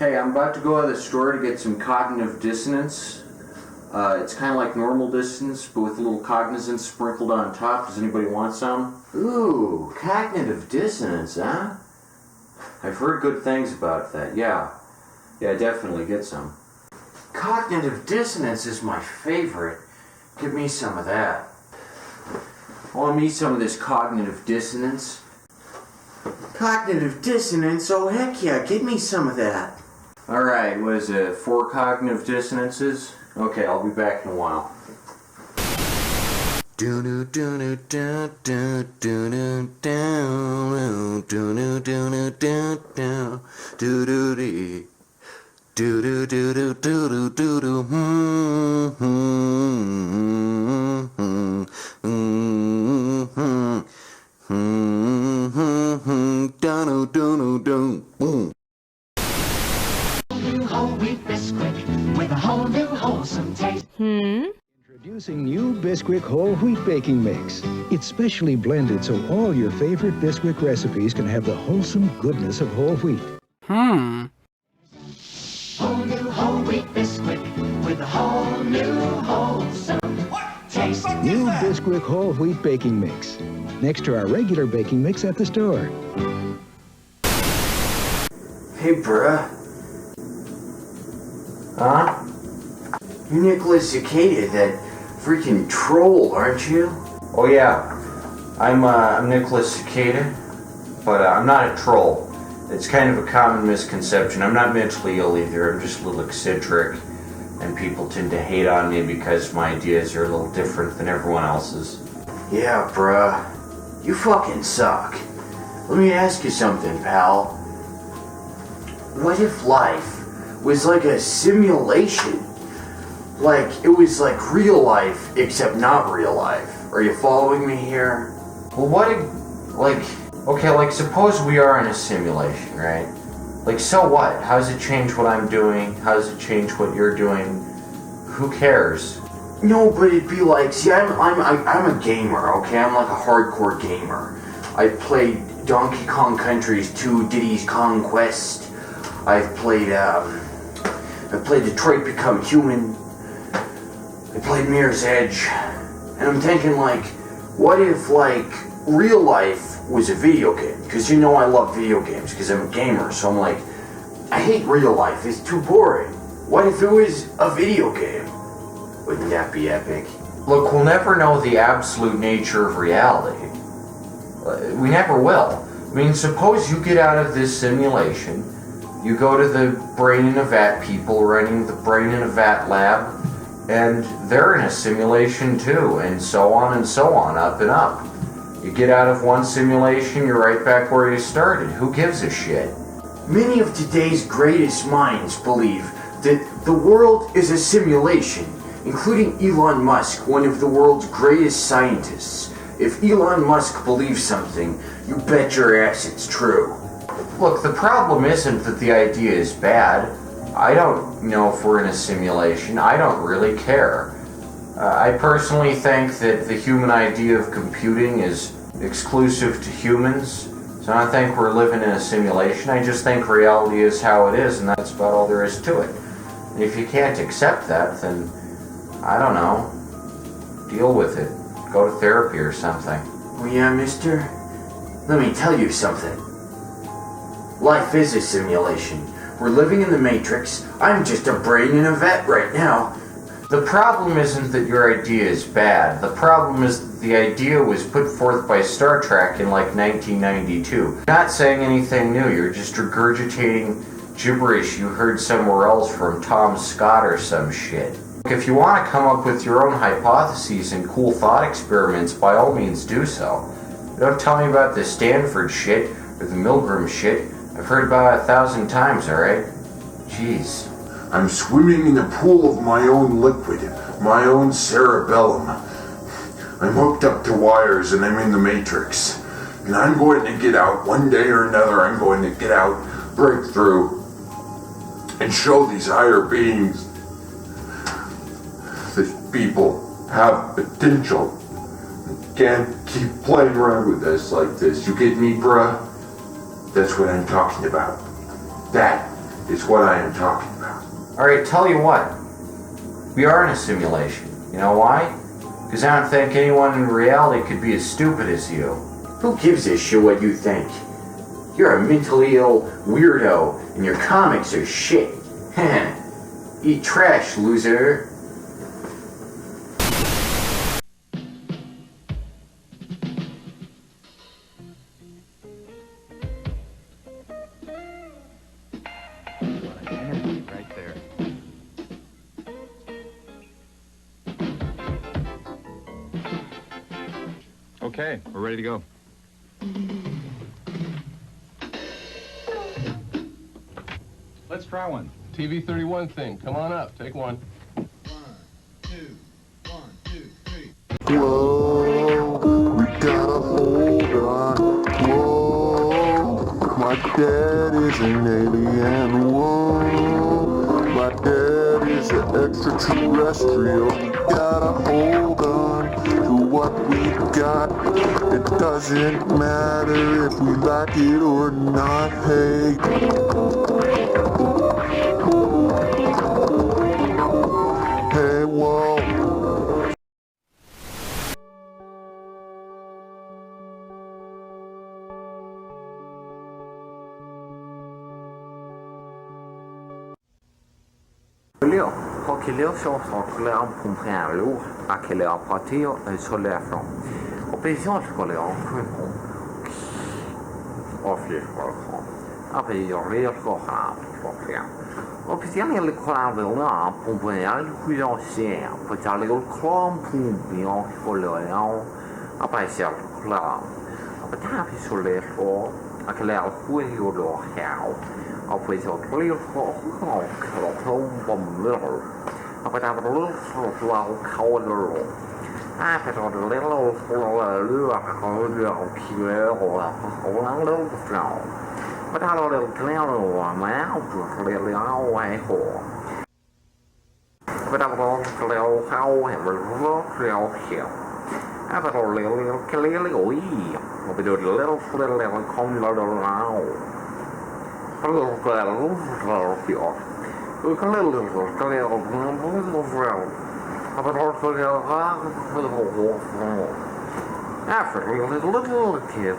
Hey, I'm about to go out of the store to get some cognitive dissonance. It's kind of like normal dissonance, but with a little cognizance sprinkled on top. Does anybody want some? Ooh, cognitive dissonance, huh? I've heard good things about that, yeah. Yeah, definitely get some. Cognitive dissonance is my favorite. Give me some of that. I want me some of this cognitive dissonance. Cognitive dissonance? Oh heck yeah, give me some of that. Alright, what is it, 4 cognitive dissonances? Okay, I'll be back in a while. Whole wheat biscuit with a whole new wholesome taste. Introducing new Bisquick whole wheat baking mix. It's specially blended so all your favorite Bisquick recipes can have the wholesome goodness of whole wheat. Whole new whole wheat biscuit with a whole new wholesome taste. New Bisquick whole wheat baking mix. Next to our regular baking mix at the store. Hey, bruh. Huh? You're Nicholas Cicada, that freaking troll, aren't you? Oh yeah, I'm Nicholas Cicada, but I'm not a troll. It's kind of a common misconception. I'm not mentally ill either. I'm just a little eccentric, and people tend to hate on me because my ideas are a little different than everyone else's. Yeah, bruh. You fucking suck. Let me ask you something, pal. What if life was like a simulation? Like, it was like real life, except not real life. Are you following me here? Well, what if, like, suppose we are in a simulation, right? Like, so what? How does it change what I'm doing? How does it change what you're doing? Who cares? No, but it'd be like, see, I'm a gamer, okay? I'm like a hardcore gamer. I've played Donkey Kong Countries 2, Diddy's Kong Quest. I've played Detroit Become Human. I played Mirror's Edge. And I'm thinking, like, what if, like, real life was a video game? Because you know I love video games, because I'm a gamer, so I'm like, I hate real life, it's too boring. What if it was a video game? Wouldn't that be epic? Look, we'll never know the absolute nature of reality. We never will. I mean, suppose you get out of this simulation, you go to the Brain in a Vat people running the Brain in a Vat lab, and they're in a simulation too, and so on, up and up. You get out of one simulation, you're right back where you started. Who gives a shit? Many of today's greatest minds believe that the world is a simulation, including Elon Musk, one of the world's greatest scientists. If Elon Musk believes something, you bet your ass it's true. Look, the problem isn't that the idea is bad. I don't know if we're in a simulation. I don't really care. I personally think that the human idea of computing is exclusive to humans. So I don't think we're living in a simulation. I just think reality is how it is, and that's about all there is to it. And if you can't accept that, then, I don't know, deal with it. Go to therapy or something. Well, yeah, mister? Let me tell you something. Life is a simulation. We're living in the Matrix. I'm just a brain in a vat right now. The problem isn't that your idea is bad. The problem is that the idea was put forth by Star Trek in like 1992. You're not saying anything new. You're just regurgitating gibberish you heard somewhere else from Tom Scott or some shit. If you want to come up with your own hypotheses and cool thought experiments, by all means do so. Don't tell me about the Stanford shit or the Milgram shit. I've heard about it 1,000 times, alright? Jeez. I'm swimming in a pool of my own liquid, my own cerebellum. I'm hooked up to wires and I'm in the Matrix. And I'm going to get out one day or another. I'm going to get out, break through, and show these higher beings that people have potential. Can't keep playing around with this like this. You get me, bruh? That's what I'm talking about. That is what I am talking about. Alright, tell you what. We are in a simulation. You know why? Because I don't think anyone in reality could be as stupid as you. Who gives a shit what you think? You're a mentally ill weirdo, and your comics are shit. Eat trash, loser. Right there. Okay, we're ready to go. Let's try one. TV 31 thing. Come on up. Take one. 1, 2, 1, 2, 3. Whoa, we gotta hold on. Whoa, my dad is an alien. Whoa, my dad is an extraterrestrial. We gotta hold on to what we got. It doesn't matter if we like it or not. Hey. Hey, whoa. Quelle sono comprare a quelle partire sulle front. Au paysan scolaire office après il y a au paysan il croit là pour venir le cuisinier pour aller au clan pour bien scolaire après c'est là après taper sur les flots à quelle fouille au local après c'est au clear après t'as le color après t'as le but I don't know clear my out clearly away for. But I'm going to clear how and clear here. After a little clearly we do a little come around. A little clear. We can little clear but also after a little kid.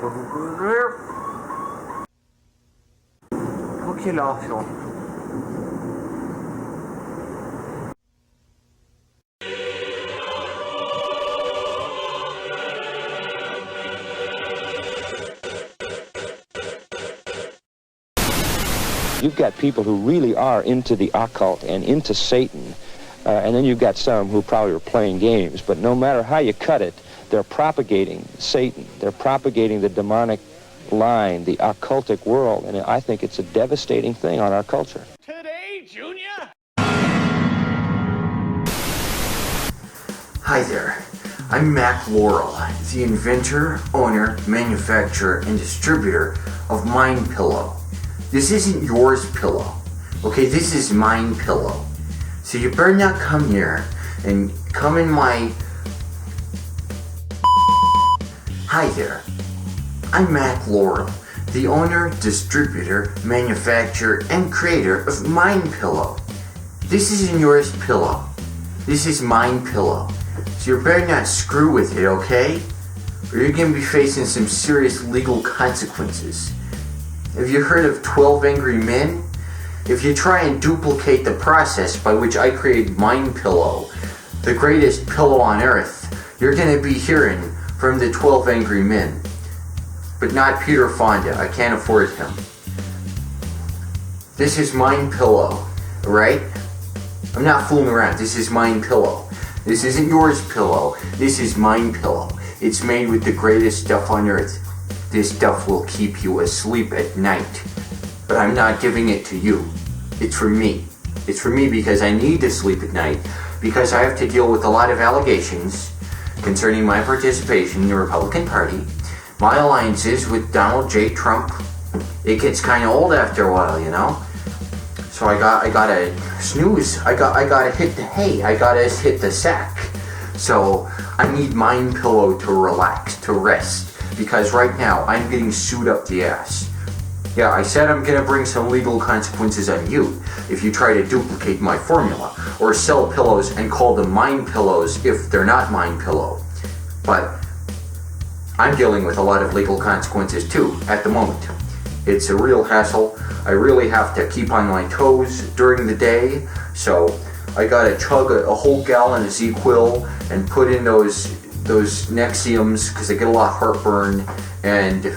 Quelle option? You've got people who really are into the occult and into Satan, and then you've got some who probably are playing games, but no matter how you cut it, they're propagating Satan. They're propagating the demonic line, the occultic world, and I think it's a devastating thing on our culture. Today, Junior? Hi there, I'm Mac Laurel, the inventor, owner, manufacturer, and distributor of Mind Pillow. This isn't yours pillow, okay? This is Mind Pillow. So you better not come here and come in my... Hi there. I'm Mac Laurel, the owner, distributor, manufacturer, and creator of Mind Pillow. This isn't yours pillow. This is Mind Pillow. So you better not screw with it, okay? Or you're gonna be facing some serious legal consequences. Have you heard of 12 Angry Men? If you try and duplicate the process by which I created Mind Pillow, the greatest pillow on earth, you're gonna be hearing from the 12 Angry Men. But not Peter Fonda. I can't afford him. This is Mind Pillow, right? I'm not fooling around. This is Mind Pillow. This isn't yours pillow. This is Mind Pillow. It's made with the greatest stuff on earth. This stuff will keep you asleep at night. But I'm not giving it to you. It's for me. It's for me because I need to sleep at night, because I have to deal with a lot of allegations concerning my participation in the Republican Party, my alliances with Donald J. Trump. It gets kind of old after a while, you know? So I gotta snooze. I gotta hit the hay. I gotta hit the sack. So I need Mind Pillow to relax, to rest, because right now I'm getting sued up the ass. Yeah, I said I'm gonna bring some legal consequences on you if you try to duplicate my formula, or sell pillows and call them mine pillows if they're not mine pillow. But I'm dealing with a lot of legal consequences too at the moment. It's a real hassle. I really have to keep on my toes during the day, so I gotta chug a whole gallon of ZzzQuil and put in those Nexiums because I get a lot of heartburn, and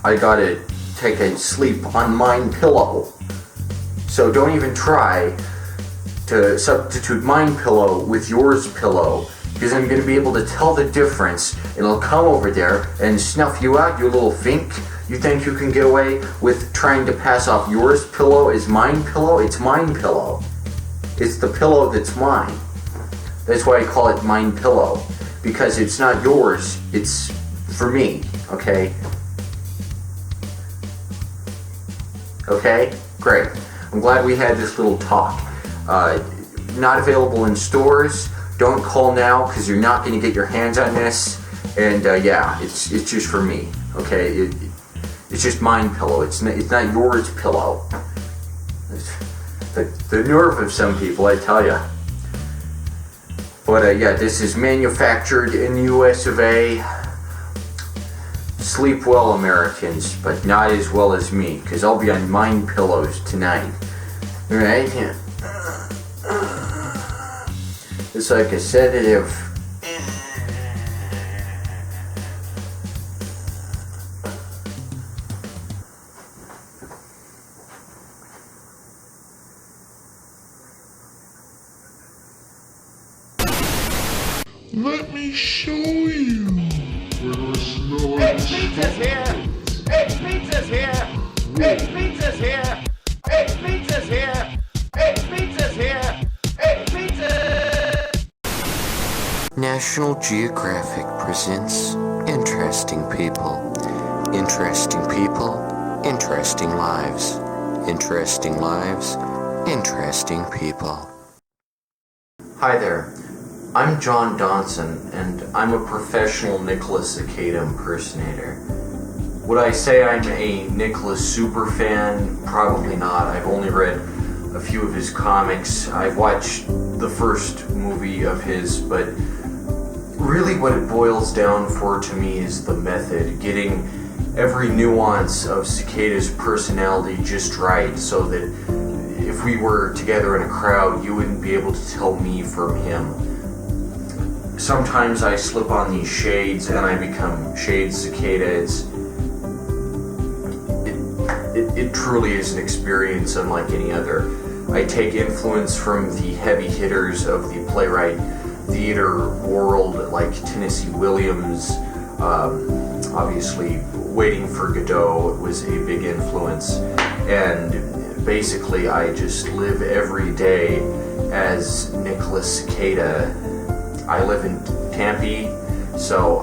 I gotta take a sleep on mine pillow. So don't even try to substitute mine pillow with yours pillow, because I'm gonna be able to tell the difference, and it'll come over there and snuff you out, you little fink. You think you can get away with trying to pass off yours pillow as mine pillow? It's mine pillow. It's the pillow that's mine. That's why I call it mine pillow, because it's not yours, it's for me, okay? Okay? Great. I'm glad we had this little talk. Not available in stores. Don't call now because you're not going to get your hands on this. And yeah, it's just for me. Okay? It's just mine pillow. It's not yours pillow. The nerve of some people, I tell ya. But yeah, this is manufactured in the US of A. Sleep well, Americans, but not as well as me, because I'll be on mine pillows tonight. Alright? It's like a sedative. Let me show you where the snow It's pizza's here! It's pizza's here! It's pizza's here! It's pizza's here! It's pizza's here! It's pizza! National Geographic presents Interesting People. Interesting people, interesting lives. Interesting lives, interesting people. Hi there. I'm John Donson, and I'm a professional Nicholas Cicada impersonator. Would I say I'm a Nicholas superfan? Probably not. I've only read a few of his comics. I've watched the first movie of his, but really what it boils down for to me is the method, getting every nuance of Cicada's personality just right, so that if we were together in a crowd, you wouldn't be able to tell me from him. Sometimes I slip on these shades and I become Shade Cicada. It truly is an experience unlike any other. I take influence from the heavy hitters of the playwright theater world, like Tennessee Williams. Obviously, Waiting for Godot was a big influence. And basically, I just live every day as Nicholas Cicada. I live in Tempe, so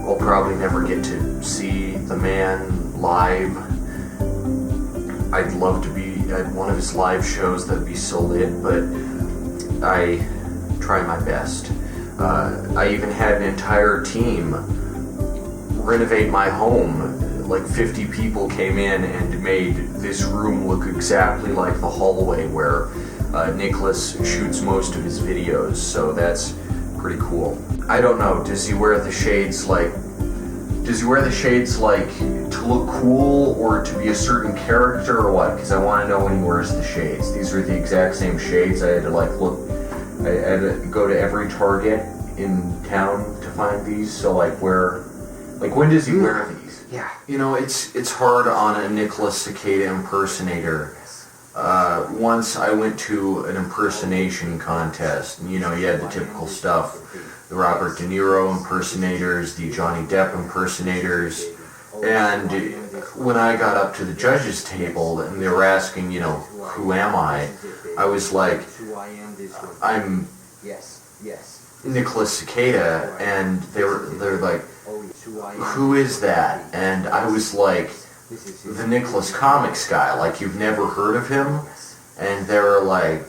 I'll probably never get to see the man live. I'd love to be at one of his live shows, that'd be so lit, but I try my best. I even had an entire team renovate my home. Like 50 people came in and made this room look exactly like the hallway where Nicholas shoots most of his videos, so that's pretty cool. I don't know, does he wear the shades like to look cool or to be a certain character or what? Because I want to know when he wears the shades. These are the exact same shades. I had to I had to go to every Target in town to find these, so when does he wear these? Yeah, it's hard on a Nicholas Cicada impersonator. Once I went to an impersonation contest, and you had the typical stuff, the Robert De Niro impersonators, the Johnny Depp impersonators, and when I got up to the judges' table and they were asking, who am I was like, I'm Nicholas Cicada, and they're like, who is that? And I was like, the Nicholas Comics guy, like you've never heard of him? And they were like,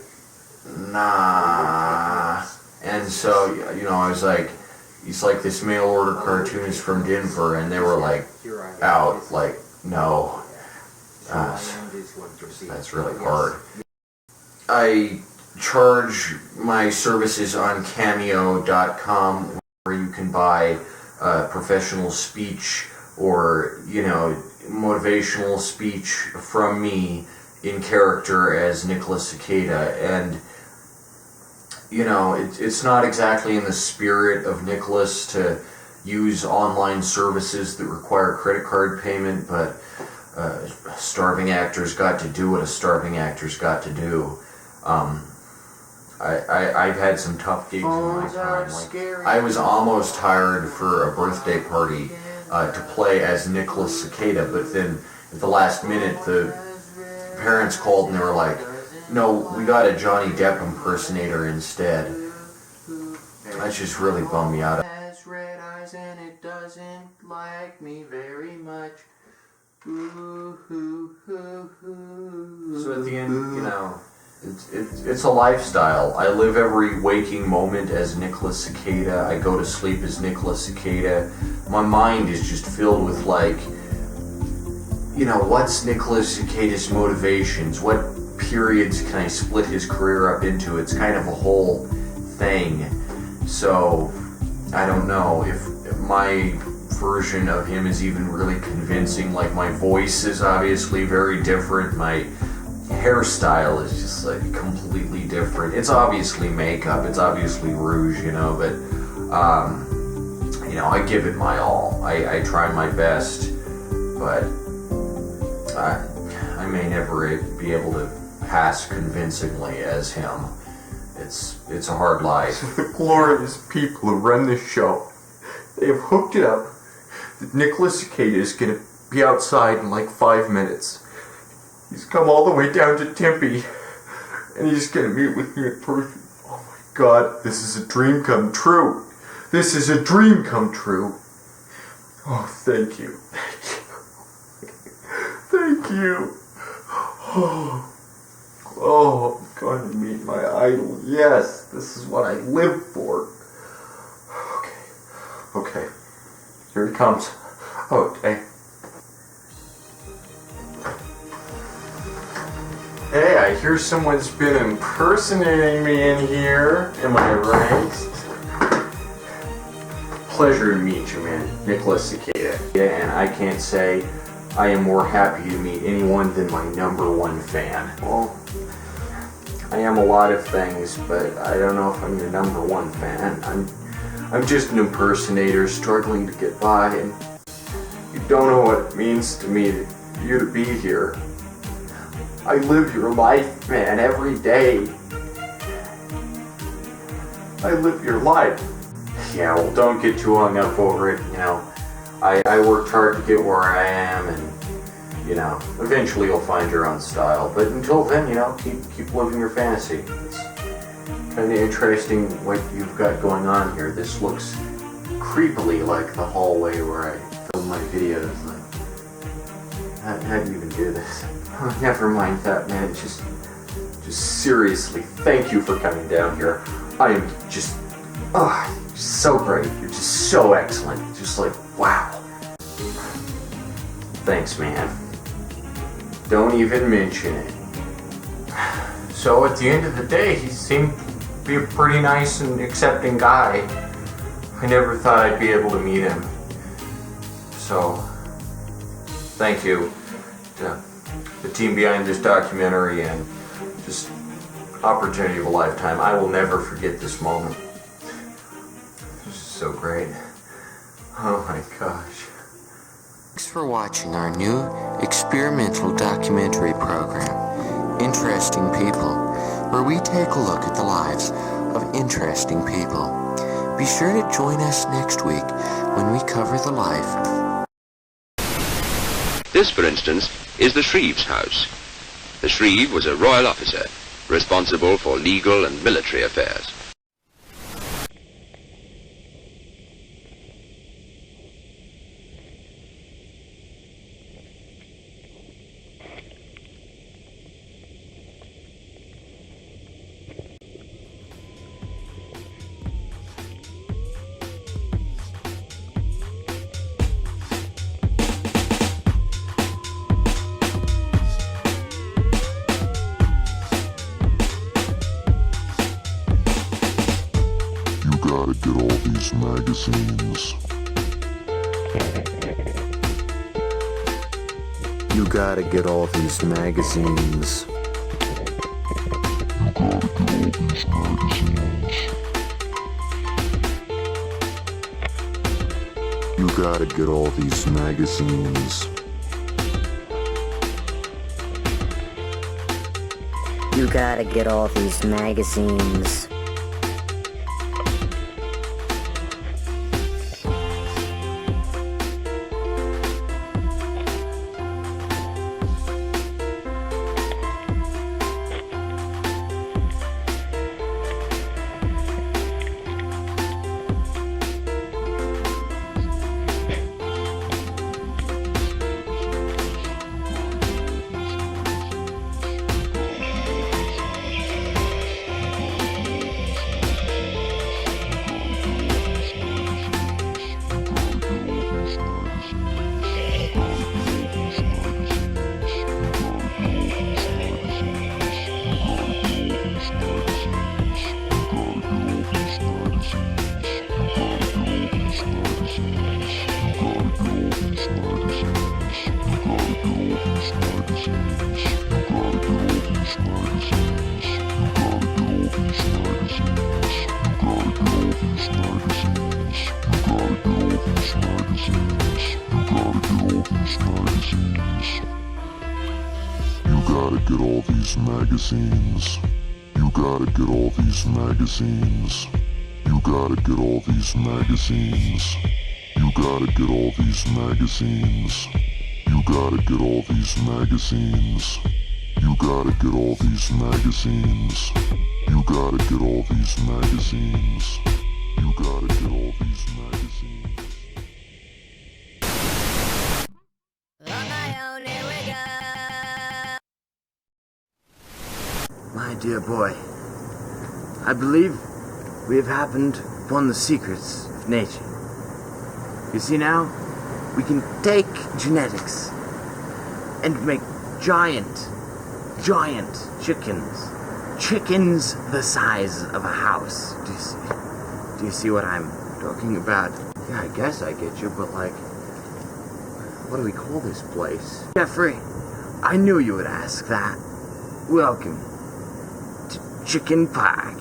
nah. And so, I was like, he's like this mail order cartoonist from Denver, and they were like out, like, no. That's really hard. I charge my services on Cameo.com, where you can buy professional speech or, you know, motivational speech from me in character as Nicholas Cicada. And, you know, it's not exactly in the spirit of Nicholas to use online services that require credit card payment, but a starving actor's got to do what a starving actor's got to do. I've had some tough gigs in my time. Like, I was almost hired for a birthday party to play as Nicholas Cicada, but then at the last minute the parents called and they were like, no, we got a Johnny Depp impersonator instead. That just really bummed me out. It has red eyes and it doesn't like me very much. Ooh, ooh, ooh, ooh. So at the end, you know, it's a lifestyle. I live every waking moment as Nicholas Cicada. I go to sleep as Nicholas Cicada. My mind is just filled with, like, you know, what's Nicholas Cicada's motivations? What periods can I split his career up into? It's kind of a whole thing. So I don't know if my version of him is even really convincing. Like, my voice is obviously very different. My hairstyle is just like completely different. It's obviously makeup, it's obviously rouge, you know, but you know, I give it my all. I try my best, but I may never be able to pass convincingly as him. It's a hard life. The glorious people who run this show, they have hooked it up that Nicholas Cicada is going to be outside in like 5 minutes. He's come all the way down to Tempe, and he's going to meet with me in person. Oh my God, this is a dream come true. This is a dream come true. Oh, thank you. Thank you. Oh, I'm going to meet my idol. Yes, this is what I live for. Okay. Here he comes. Okay. Hey, I hear someone's been impersonating me in here. Am I right? Pleasure to meet you, man. Nicholas Cicada. Yeah, and I can't say I am more happy to meet anyone than my #1 fan. Well, I am a lot of things, but I don't know if I'm your #1 fan. I'm just an impersonator struggling to get by, and you don't know what it means to me for you to be here. I live your life, man, every day. I live your life. Yeah, well, don't get too hung up over it, you know. I worked hard to get where I am, and, you know, eventually you'll find your own style. But until then, you know, keep living your fantasy. It's kind of interesting what you've got going on here. This looks creepily like the hallway where I film my videos. Like, how do you even do this? Oh, never mind that, man. Just seriously, thank you for coming down here. I am just so great. You're just so excellent. Just like, wow. Thanks, man. Don't even mention it. So at the end of the day, he seemed to be a pretty nice and accepting guy. I never thought I'd be able to meet him. So, thank you to the team behind this documentary, and just opportunity of a lifetime. I will never forget this moment. This is so great. Oh my gosh. Thanks for watching our new experimental documentary program, Interesting People, where we take a look at the lives of interesting people. Be sure to join us next week when we cover the life. This, for instance, is the Shreve's house. The Shreve was a royal officer, responsible for legal and military affairs. gotta get all these magazines. You gotta get all these magazines. You gotta get all these magazines. You gotta get all these magazines. You gotta get all these magazines. You gotta get all these magazines. You gotta get all these magazines. You gotta get all these magazines. You gotta get all these magazines. You gotta get all these magazines. You gotta get all these magazines. You gotta get all these magazines. My dear boy, I believe we have happened upon the secrets of nature. You see now, we can take genetics and make giant chickens. Chickens the size of a house. Do you see what I'm talking about? Yeah, I guess I get you, but like, what do we call this place? Jeffrey, I knew you would ask that. Welcome to Chicken Park.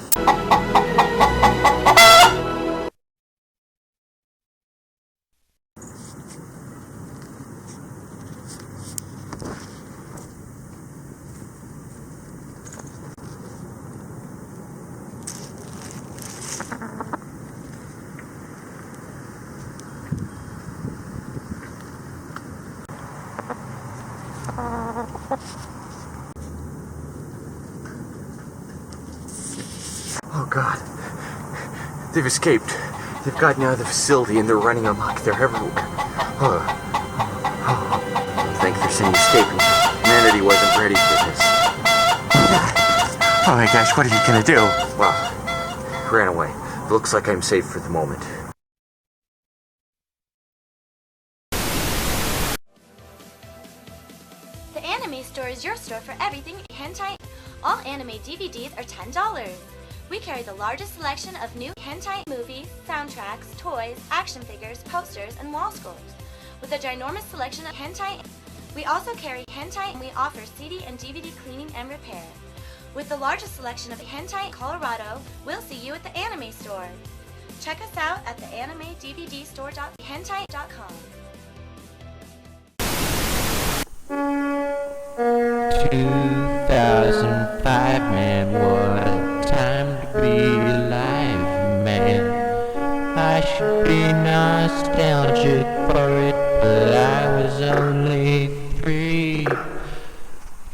Oh God. They've escaped. They've gotten out of the facility and they're running amok. They're everywhere. I think there's any escaping. Humanity wasn't ready for this. Oh my gosh, what are you gonna do? Well, ran away. It looks like I'm safe for the moment. The Anime Store is your store for everything hentai. All anime DVDs are $10. We carry the largest selection of new hentai movies, soundtracks, toys, action figures, posters, and wall scrolls. With a ginormous selection of hentai, we also carry hentai and we offer CD and DVD cleaning and repair. With the largest selection of hentai in Colorado, we'll see you at the Anime Store. Check us out at the animedvdstore.hentai.com. 2005, man, what a time to be alive, man. I should be nostalgic for it, but I was only 3.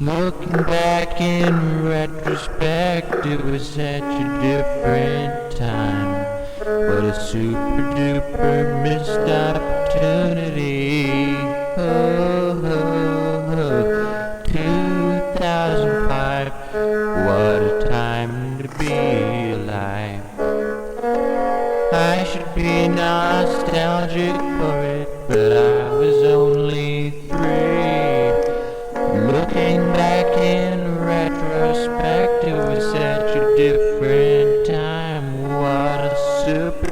Looking back in retrospect, it was such a different time. What a super duper missed opportunity. Oh, oh, oh. 2005, what a time to be alive. I should be nostalgic for it, but I was only 3. Looking back in retrospect, it was such a different time. What a super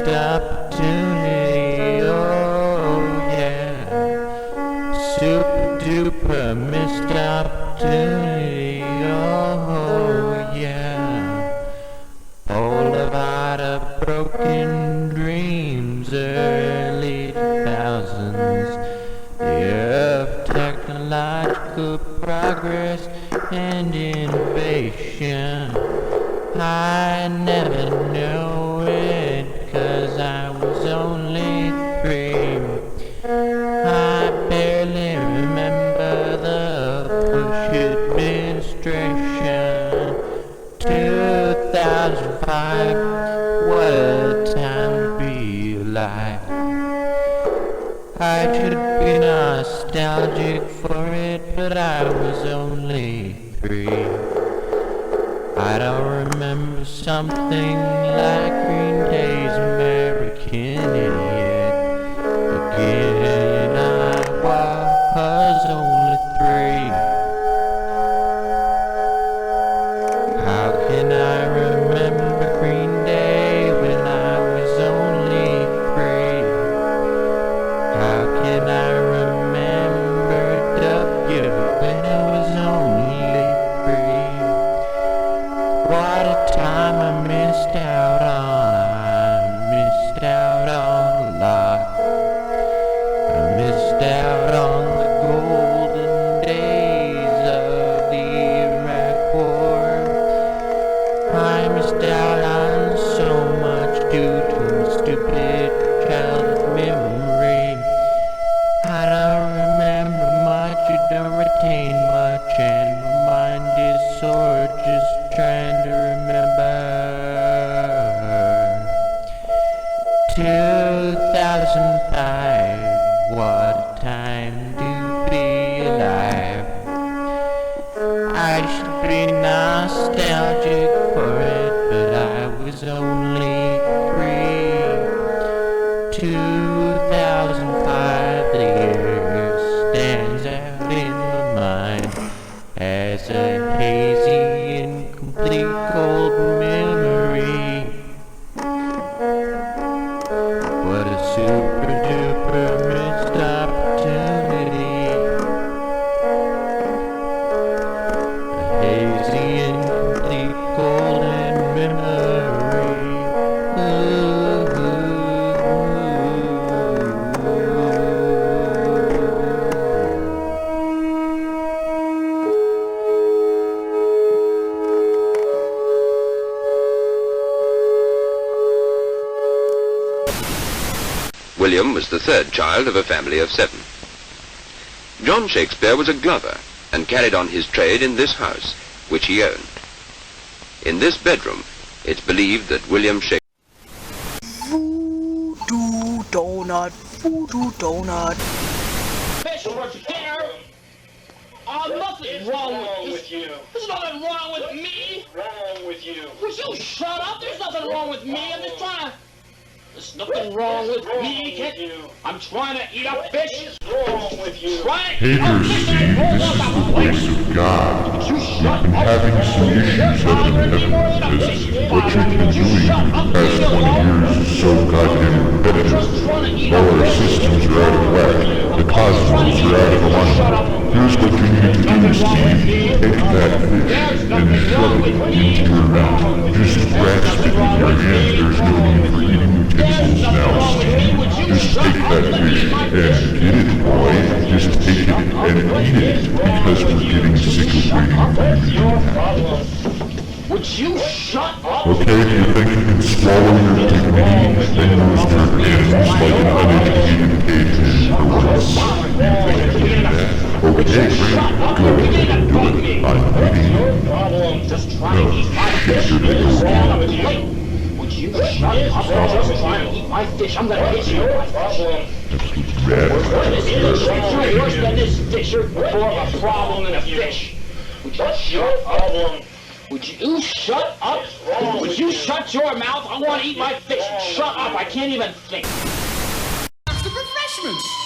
missed opportunity, oh yeah. Super duper missed opportunity, oh yeah. All of our broken dreams, early 2000s, the year of technological progress and innovation. I never knew it, 'cause I was only 3. I barely remember the Bush administration. 2005, what a time to be alive. I should be nostalgic for it, but I was only 3. I don't remember something like Green Day's American Idiot. Again, I was only 3. How can I remember Green Day when I was only 3? How can I remember W when I was only 3? What a time I missed out on. I missed out on a lot. I missed out on the golden days of the Iraq War. I missed out on so much due to my stupid childhood memory. I don't remember much, I don't retain much, and my mind is sore just trying to remember. 2005, what a time to be alive. I should be nostalgic for it, but I was only 3. 2005, the year stands out in my mind as a hazy, incomplete, cold memory. What a super duper missed opportunity. A hazy, incomplete, golden memory. William was the third child of a family of 7. John Shakespeare was a glover and carried on his trade in this house, which he owned. In this bedroom, it's believed that William Shakespeare... Voodoo donut, voodoo donut. Fish for dinner? Nothing's wrong with you. There's nothing wrong with me. Wrong with you. Would you shut up? There's nothing wrong with me. I'm just trying to... There's nothing wrong with me, kid. I'm trying to eat a fish. What's wrong with you? Hey there, Steve. This is the voice of God. We've been having some issues up in heaven because what you've been doing for the past 20 years is so goddamn repetitive. All our systems are out of whack. The cosmos are out of alignment. Here's what you need to do, Steve. Take that fish and shove it into your mouth. Just grasp it with your hand. There's no need for eating utensils now, Steve. Just take that fish and get it, boy. Just take it and eat it, because we're getting sick of waiting for you to do that. Would you shut up? Okay, do you think you can swallow your dignity and use your hands like an uneducated caveman for once? You think you can do that? Okay, great. Go ahead and do it. I'm waiting. Just trying to eat my fish. What's wrong with you? Would you shut up? Just trying to eat my fish. I'm gonna hit you. You're worse than this fish. You're more of a problem than a fish. Would you shut up? Would you shut up? Would you shut your mouth? I want to eat my fish. Shut up. I can't even think. That's the refreshments.